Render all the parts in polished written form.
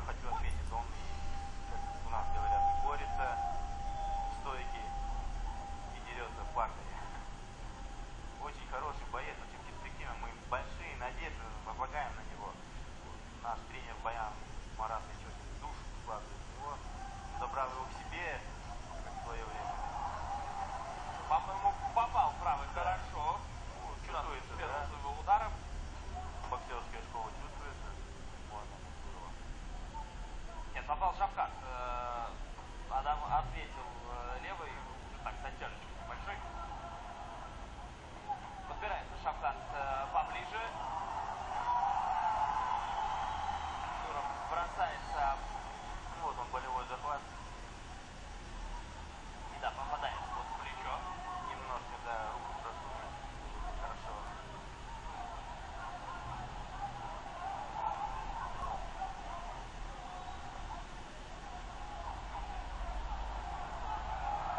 хочу отметить, он и, как у нас говорят, и борется в стойке, и дерется в партере. Очень хороший боец, очень перспективный. Мы большие надежды возлагаем на него. Наш тренер Баян Марат Ильич душу вкладывает в него. Забрал его к себе, как в свое время. По-моему, попал правый хорошо. Чувствуется, да? Своего удара. Боксерская школа чувствуется. Можно. Нет, попал Шавкат. Адам ответил левой, уже так, с натяжечкой небольшой. Подбирается Шавкат поближе. Туров бросается. Вот он, болевой захват. И да, попадает вот в плечо. Немножко, да, руку просунуть. Хорошо.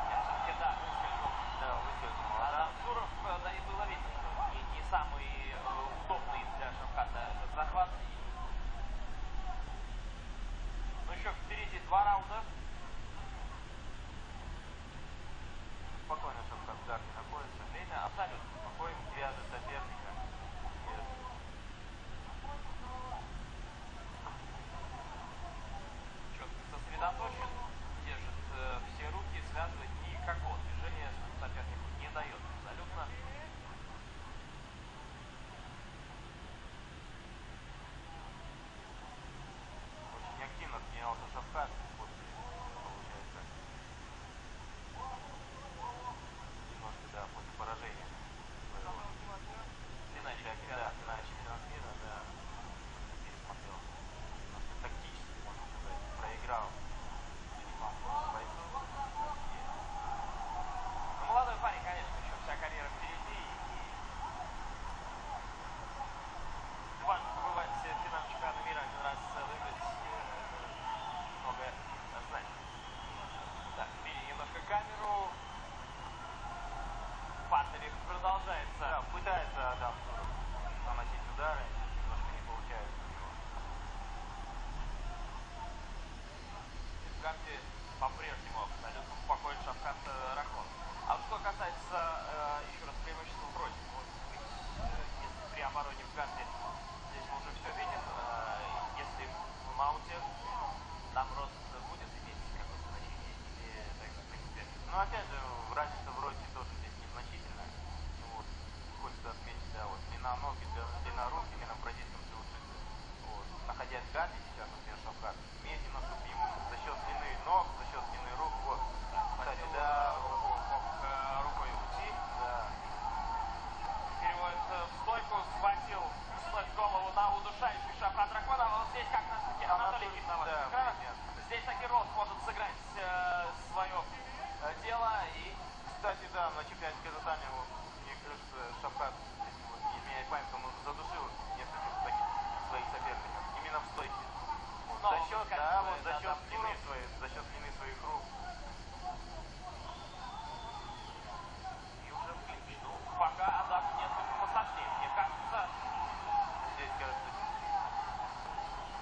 Все-таки, да, выскользнул. Да, выскользнул. Адам Туров, да, и было видно, что не самый удобный для Шавката этот захват. Но еще впереди 2 раунда. Спокойно, чтобы как в гарде находится. Время абсолютно Спокойно, вяжет соперника. четко сосредоточен, держит все руки, связывает, никакого движения сопернику не дает абсолютно. Очень активно сменялся Шавкат после, получается. Немножко, да, после поражения. На чемпионат мира, да, пересмотрел. Немножко тактически, можно сказать, проиграл. Ну, молодой парень, конечно, еще вся карьера впереди. И важно побывать в финале чемпионата мира, один раз выиграть, многое значит. Так, смени немножко камеру. Партерик продолжается. Да, пытается Адам Туров наносить удары, немножко не получается у него. В гарде по-прежнему абсолютно спокоен Шавкат Рахмон. А вот что касается, еще раз, преимущества против. Вот, если при обороне в гарде, здесь мы уже все видим. Если в маунте, там рост будет иметь какое-то значение или так, в принципе. Ну, опять же, разница в росте тоже здесь незначительная. Вот. Хочется отметить, да, вот длина ног, длина рук именно в бразильском джиу-джитсу. Вот. Находясь в гарде сейчас, например, Шавкат, имеет немножко преимущество за счет длины ног, за счет длины рук. Вот. Кстати, да, мог рукой уйти. да. Переводит в стойку, схватил голову на удушающий Шавкат Рахмонов. А вот здесь как на таки Анатолий Кит на ваших экранах. Здесь таки рост может сыграть свое дело. И, Кстати, да, на чемпионате Казахстана, мне кажется, Шавкат, вот, не изменяет память, он задушил нескольких таких своих соперников. Именно в стойке. Вот, за счет, да, вот, за счет длины своих рук. и уже в клинч. Ну, пока Адам несколько посложнее, мне кажется. Здесь, кажется,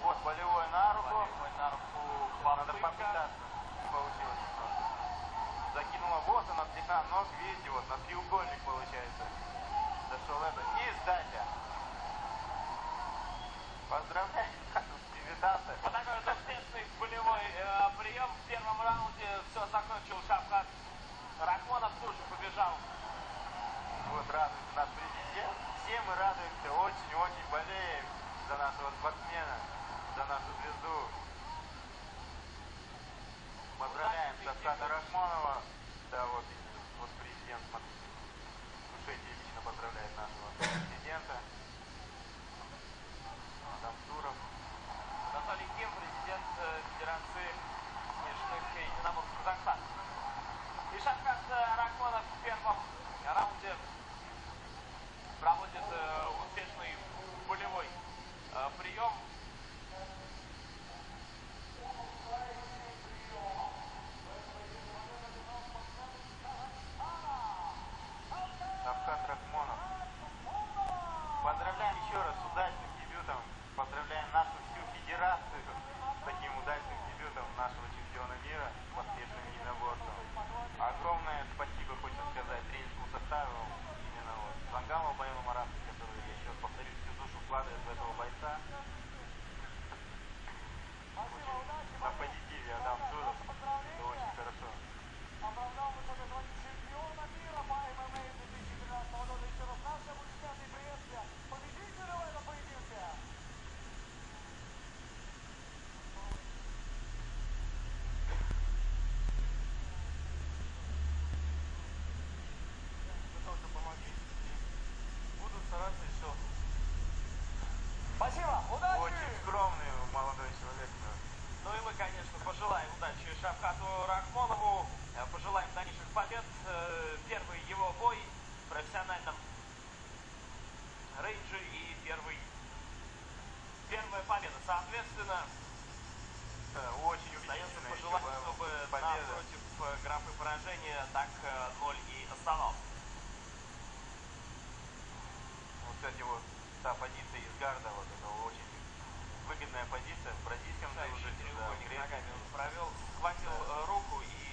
вот болевой на руку. Болевой на руку. Надо попытаться. Не получилось просто. Закинула, вот она, длина ног, видите, вот на треугольник получается. Зашел это. И сдача. Поздравляю, дебютанта. Вот такой вот успешный болевой прием. В первом раунде все закончил Шавкат Рахмонов, тут же побежал. Вот радуется наш президент. Все мы радуемся, очень-очень болеем за нашего спортсмена, за нашу звезду. Поздравляем Шавката Рахмонова. Да, вот президент, смотрите. Слушайте, лично поздравляет нашего президента. Адам Туров. Анатолий Ким, президент Федерации смешанных единоборств Казахстана. И Шавкат Рахмонов в первом раунде проводит успешный болевой прием. Шавкат Рахмонов. Поздравляем еще раз с удачным дебютом. Поздравляем нашу всю федерацию с таким пожелаем дальнейших побед. Первый его бой в профессиональном рейнже и первая победа. Соответственно, Очень остается убедительно. пожелать, чтобы напротив графы поражения так 0 и оставался. Вот, кстати, вот та позиция из гарда, вот это очень выгодная позиция в бразильском Уже уже треугольник ногами он провел, схватил руку и